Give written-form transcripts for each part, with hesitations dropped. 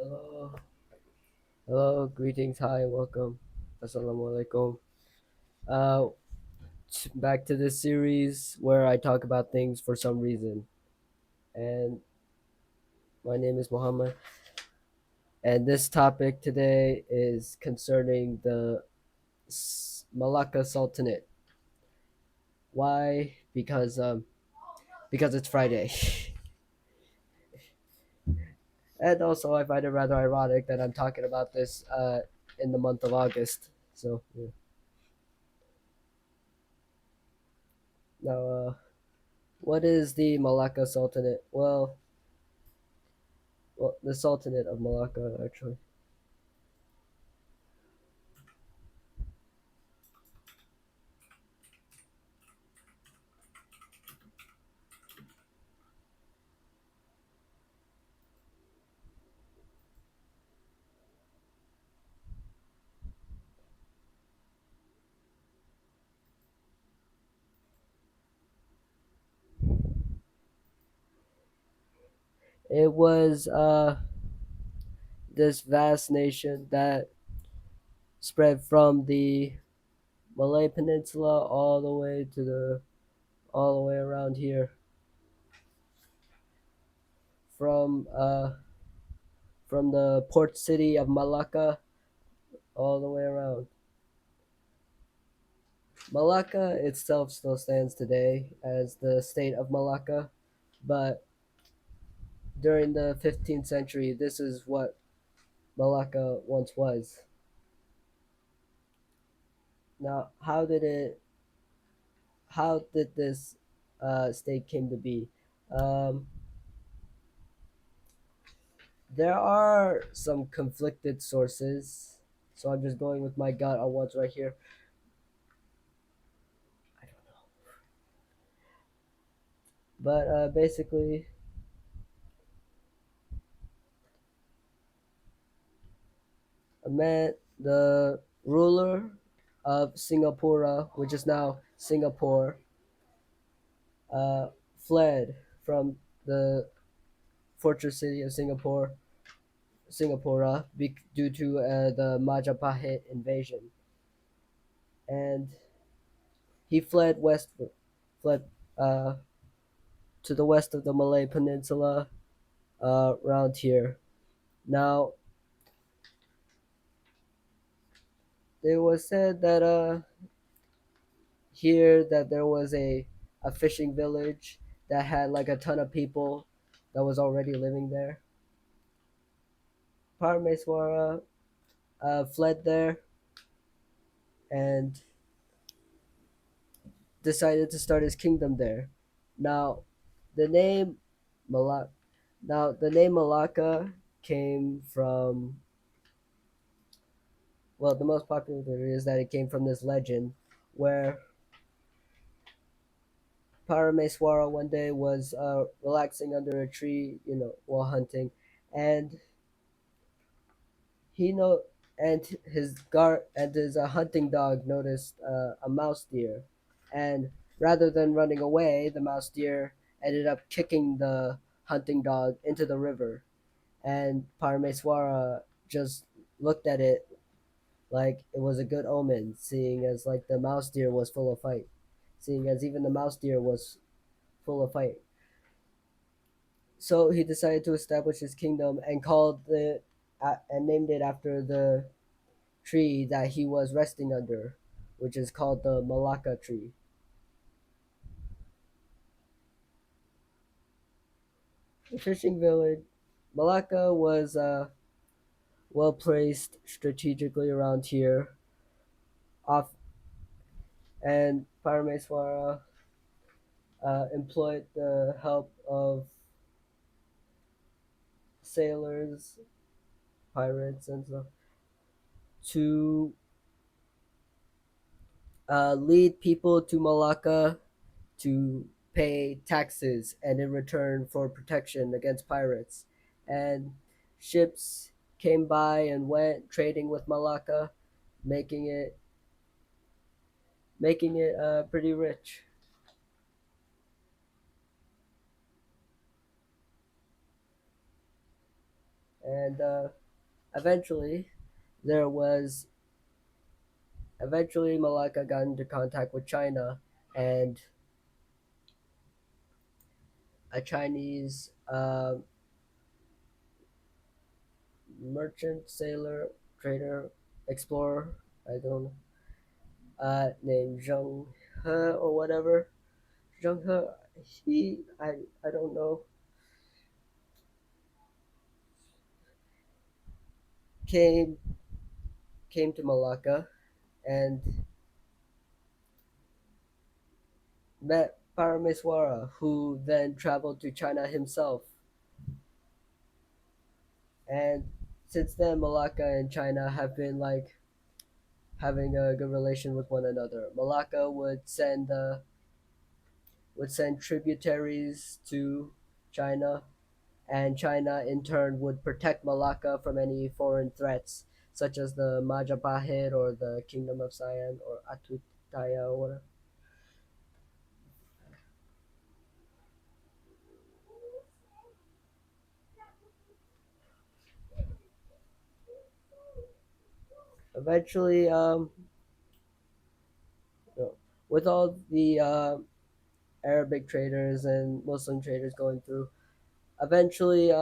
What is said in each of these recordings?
Hello, hello, greetings, hi, welcome. Assalamualaikum. Uh, Back to this series where I talk about things for some reason. And my name is Muhammad. And this topic today is concerning the Malacca Sultanate. Why? Because it's Friday. And also, I find it rather ironic that I'm talking about this in the month of August. So, yeah. Now, what is the Malacca Sultanate? Well, the Sultanate of Malacca, actually. It was this vast nation that spread from the Malay Peninsula all the way around here, from uh, from the port city of Malacca all the way around. Malacca itself still stands today as the state of Malacca, but during the 15th century, this is what Malacca once was. Now, how did this state came to be? Um, there are some conflicted sources, so I'm just going with my gut on what's right here. I don't know, but basically, the ruler of Singapore, which is now Singapore, uh, fled from the fortress city of Singapore, due to the Majapahit invasion, and he fled uh, to the west of the Malay Peninsula, around here. Now, it was said that here that there was a fishing village that had like a ton of people that was already living there. Parameswara fled there and decided to start his kingdom there. Now, the name Malacca. Now, the name Malacca came from, well, the most popular theory is that it came from this legend where Parameswara one day was relaxing under a tree, while hunting, and he know and his hunting dog noticed a mouse deer, and rather than running away, the mouse deer ended up kicking the hunting dog into the river, and Parameswara just looked at it like it was a good omen, seeing as like the mouse deer was full of fight, seeing as even the mouse deer was full of fight. So he decided to establish his kingdom and named it after the tree that he was resting under, which is called the Malacca tree. The fishing village, Malacca was well placed strategically around here, off, and Parameswara employed the help of sailors, pirates, and stuff to lead people to Malacca to pay taxes and in return for protection against pirates. And ships came by and went trading with Malacca, making it pretty rich. and eventually there was eventually Malacca got into contact with China, and a Chinese merchant, sailor, trader, explorer, I don't know, named Zheng He or whatever. Zheng He, I don't know, came came to Malacca and met Parameswara, who then traveled to China himself. And since then, Malacca and China have been like having a good relation with one another. Malacca would send tributaries to China, and China in turn would protect Malacca from any foreign threats, such as the Majapahit or the Kingdom of Siam or Atutaya or whatever. Eventually, you know, with all the Arabic traders and Muslim traders going through, eventually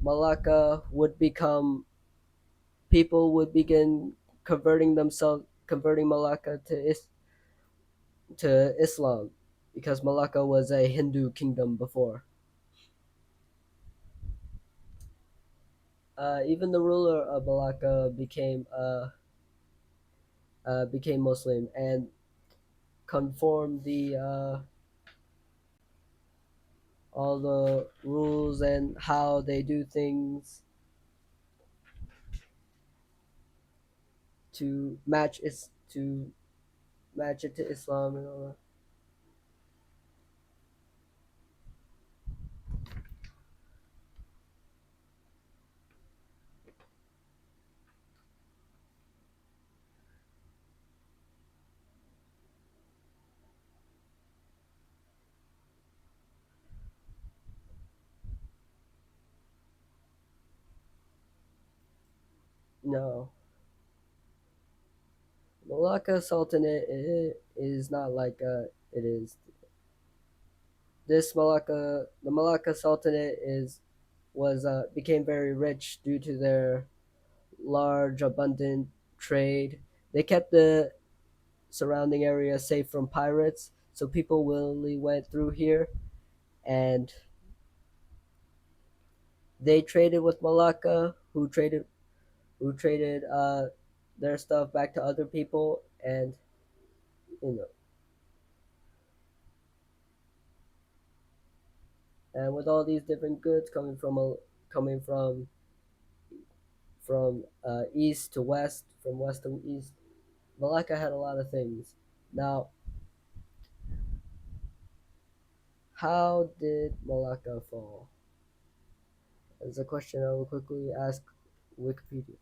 Malacca would become people would begin converting Malacca to Islam, because Malacca was a Hindu kingdom before. Even the ruler of Malacca became Muslim and conformed the all the rules and how they do things to match it to Islam and all that. No, Malacca Sultanate is not like it is. The Malacca Sultanate is was became very rich due to their large, abundant trade. They kept the surrounding area safe from pirates, so people willingly went through here, and they traded with Malacca, who traded their stuff back to other people, and you know, and with all these different goods coming from east to west, from west to east, Malacca had a lot of things. Now, how did Malacca fall? Is a question I will quickly ask Wikipedia.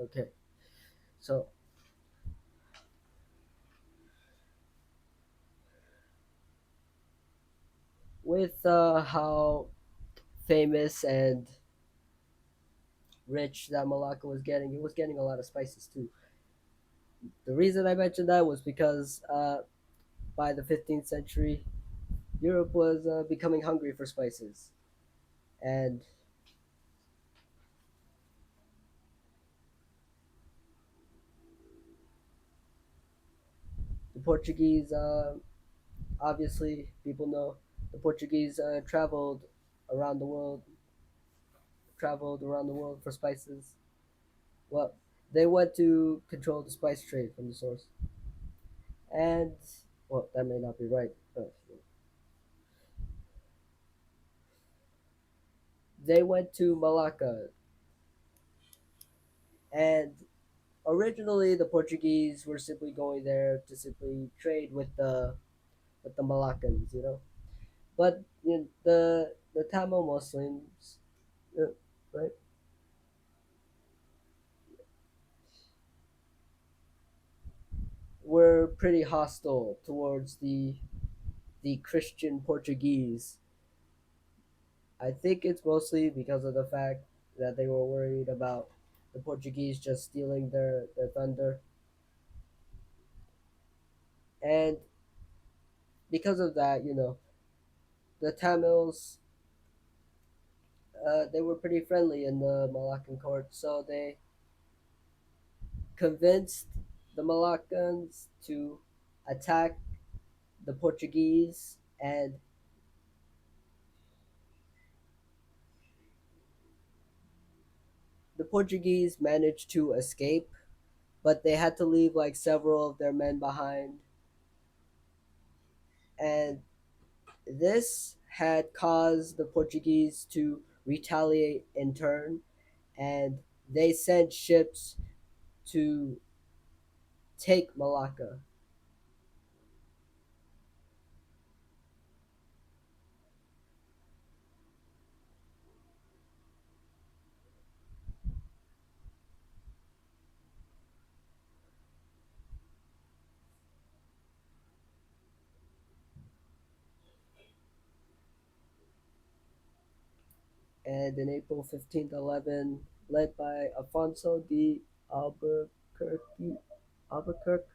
Okay, so with how famous and rich that Malacca was getting, it was getting a lot of spices too. The reason I mentioned that was because by the 15th century, Europe was becoming hungry for spices, and the Portuguese, obviously, people know the Portuguese around the world, traveled around the world for spices. Well, they went to control the spice trade from the source, and well, that may not be right, but they went to Malacca, and originally the Portuguese were simply going there to simply trade with the Moluccans, you know. But the Tamil Muslims, right, were pretty hostile towards the Christian Portuguese. I think it's mostly because of the fact that they were worried about the Portuguese just stealing their thunder, and because of that, the Tamils, they were pretty friendly in the Malaccan court, so they convinced the Moluccans to attack the Portuguese, and the Portuguese managed to escape, but they had to leave like several of their men behind, and this had caused the Portuguese to retaliate in turn, and they sent ships to take Malacca. And in April 1511, led by Afonso de Albuquerque, Albuquerque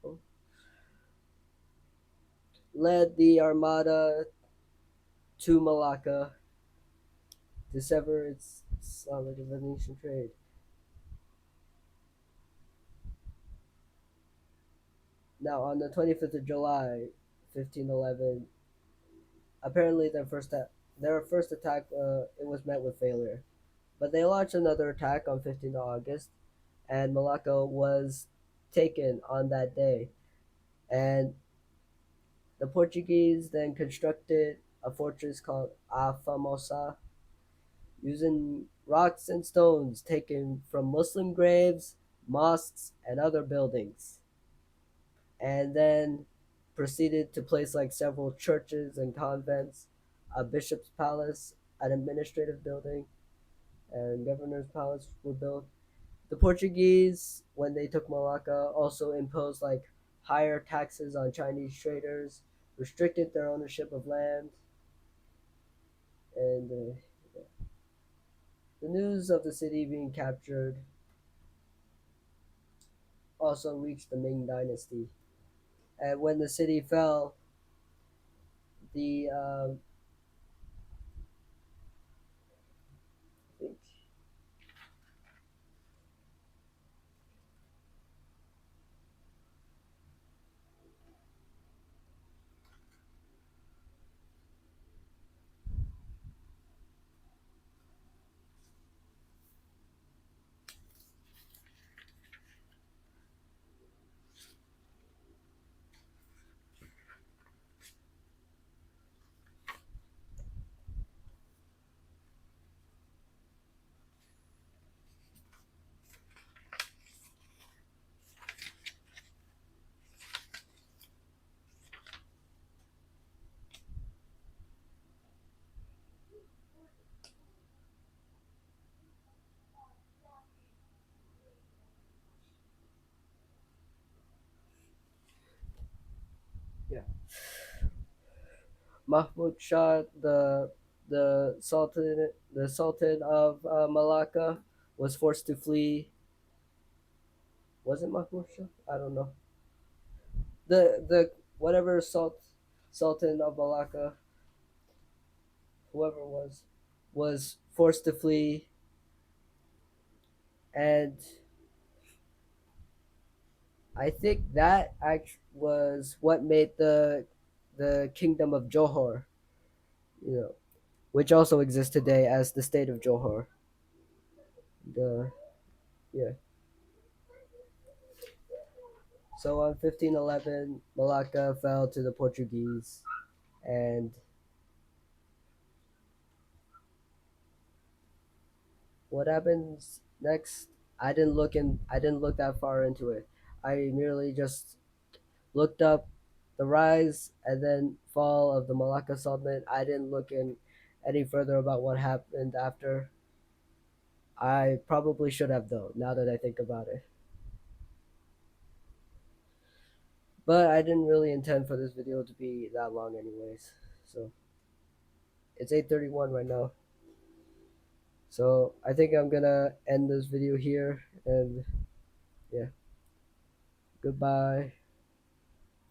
oh, led the armada to Malacca to sever its solid Venetian trade. Now, on the 25th of July, 1511, apparently their first attack it was met with failure, but they launched another attack on 15th August, and Malacca was taken on that day. And the Portuguese then constructed a fortress called A Famosa using rocks and stones taken from Muslim graves, mosques, and other buildings, and then proceeded to place like several churches and convents, a bishop's palace, an administrative building, and governor's palace were built. The Portuguese, when they took Malacca, also imposed like higher taxes on Chinese traders, restricted their ownership of land, and the news of the city being captured also reached the Ming Dynasty. And when the city fell, the I think yeah, Mahmud Shah, the Sultan of Malacca, was forced to flee. Was it Mahmud Shah? I don't know. The whatever Sultan of Malacca, whoever was forced to flee, and I think that act was what made the kingdom of Johor, you know, which also exists today as the state of Johor. The Yeah. So on 1511, Malacca fell to the Portuguese, and what happens next? I didn't look that far into it. I merely just looked up the rise and then fall of the Malacca Sultanate. I didn't look in any further about what happened after. I probably should have though, now that I think about it. But I didn't really intend for this video to be that long anyways. So it's 8:31 right now. So I think I'm gonna end this video here, and yeah, goodbye.